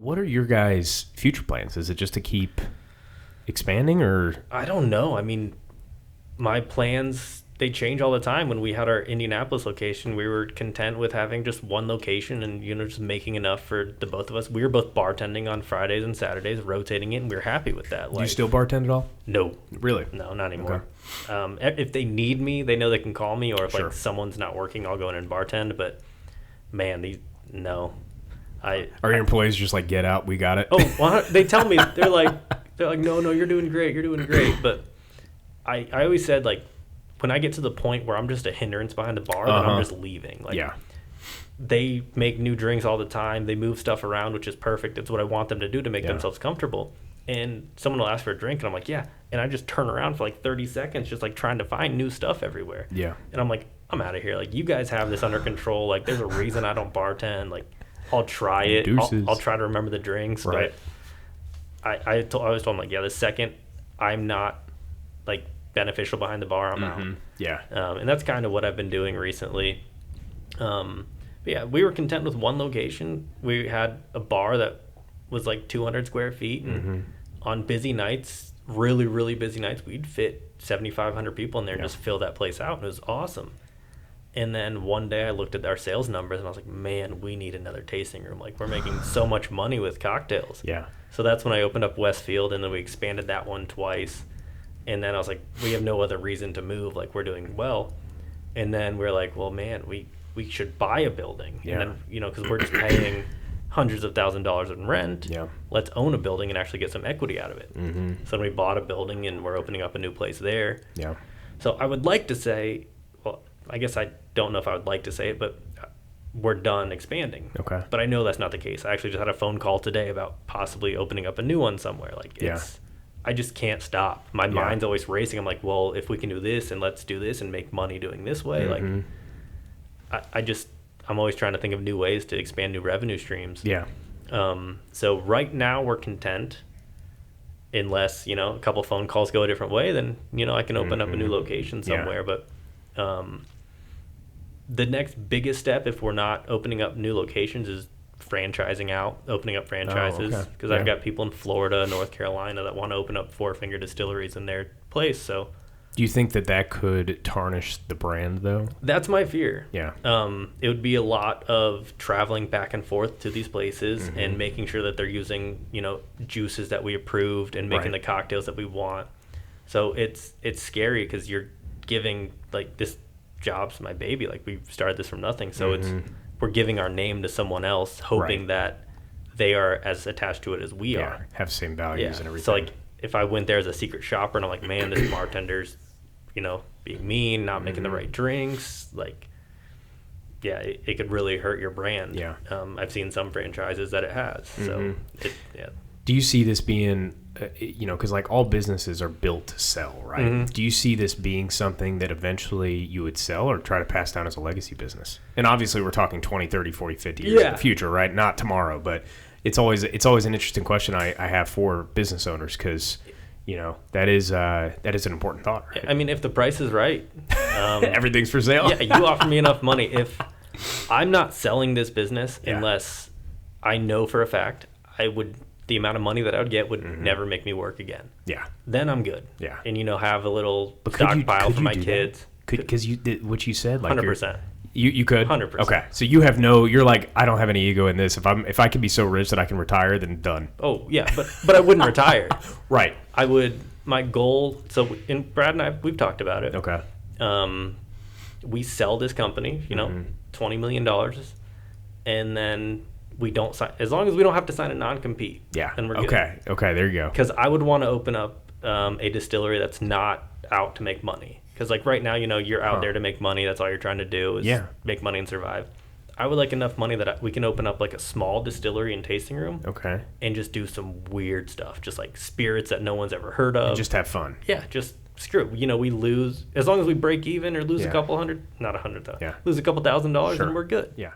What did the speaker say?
What are your guys' future plans? Is it just to keep expanding, or? I don't know. I mean, my plans, they change all the time. When we had our Indianapolis location, we were content with having just one location and, just making enough for the both of us. We were both bartending on Fridays and Saturdays, rotating it, and we were happy with that. Do you still bartend at all? No. Really? No, not anymore. Okay. If they need me, they know they can call me, or if Sure. someone's not working, I'll go in and bartend. But man, no. Are your employees just like, get out, we got it? Oh, well, they tell me, they're like, no, you're doing great. But I always said, like, when I get to the point where I'm just a hindrance behind the bar, then I'm just leaving. Like, yeah. They make new drinks all the time. They move stuff around, which is perfect. It's what I want them to do to make themselves comfortable. And someone will ask for a drink, and I'm like, yeah. And I just turn around for like 30 seconds, just like trying to find new stuff everywhere. Yeah. And I'm like, I'm out of here. Like, you guys have this under control. Like, there's a reason I don't bartend. Like, I'll try it. I'll try to remember the drinks. Right. But I always told them, like, yeah, the second I'm not, like, beneficial behind the bar, I'm out. Yeah. And that's kind of what I've been doing recently. But yeah, we were content with one location. We had a bar that was like 200 square feet. And on busy nights, really, really busy nights, we'd fit 7,500 people in there and just fill that place out. And it was awesome. And then one day I looked at our sales numbers and I was like, man, we need another tasting room. Like, we're making so much money with cocktails. Yeah. So that's when I opened up Westfield, and then we expanded that one twice. And then I was like, we have no other reason to move. Like, we're doing well. And then we're like, well, man, we should buy a building. Yeah. And then, because we're just paying hundreds of $1,000s in rent. Yeah. Let's own a building and actually get some equity out of it. So then we bought a building, and we're opening up a new place there. Yeah. So I would like to say, well, I guess I don't know if I would like to say it, but we're done expanding. Okay. But I know that's not the case. I actually just had a phone call today about possibly opening up a new one somewhere. Like, I just can't stop. My mind's always racing. I'm like, well, if we can do this, and let's do this and make money doing this way. Like, I'm always trying to think of new ways to expand new revenue streams. Yeah. So right now we're content, unless, a couple phone calls go a different way, then, I can open up a new location somewhere. But the next biggest step, if we're not opening up new locations, is franchising out, opening up franchises. Because I've got people in Florida, North Carolina that want to open up Four Finger Distilleries in their place. So do you think that could tarnish the brand, though? That's my fear. Yeah. It would be a lot of traveling back and forth to these places and making sure that they're using, juices that we approved and making the cocktails that we want. So it's scary because you're giving, like, this job's my baby. Like, we started this from nothing. So we're giving our name to someone else, hoping that they are as attached to it as we are. Have the same values and everything. So, like, if I went there as a secret shopper and I'm like, man, this bartender's, being mean, not making the right drinks, like, it could really hurt your brand. Yeah. I've seen some franchises that it has. So, Do you see this being, because like all businesses are built to sell, right? Do you see this being something that eventually you would sell or try to pass down as a legacy business? And obviously we're talking 20, 30, 40, 50 years in the future, right? Not tomorrow, but it's always an interesting question I have for business owners because, that is an important thought, right? I mean, if the price is right. Everything's for sale. Yeah, you offer me enough money. If I'm not selling this business unless I know for a fact the amount of money that I would get would never make me work again. Yeah. Then I'm good. Yeah. And, have a little stockpile for my kids. Because you did what you said, like 100%. You could? 100%. Okay. So you're like, I don't have any ego in this. If I can be so rich that I can retire, then done. Oh, yeah. But I wouldn't retire. Right. I would, my goal, so Brad and I, we've talked about it. Okay. We sell this company, $20 million. And then we don't sign, as long as we don't have to sign a non-compete. Yeah. Then we're good. Okay. There you go. Because I would want to open up a distillery that's not out to make money. Because, like, right now, you're out there to make money. That's all you're trying to do is make money and survive. I would like enough money that we can open up, like, a small distillery and tasting room. Okay. And just do some weird stuff. Just, like, spirits that no one's ever heard of. And just have fun. Yeah, just screw it. We lose. As long as we break even or lose a couple hundred, not $100,000. Yeah. Lose a couple $1,000, then we're good. Yeah.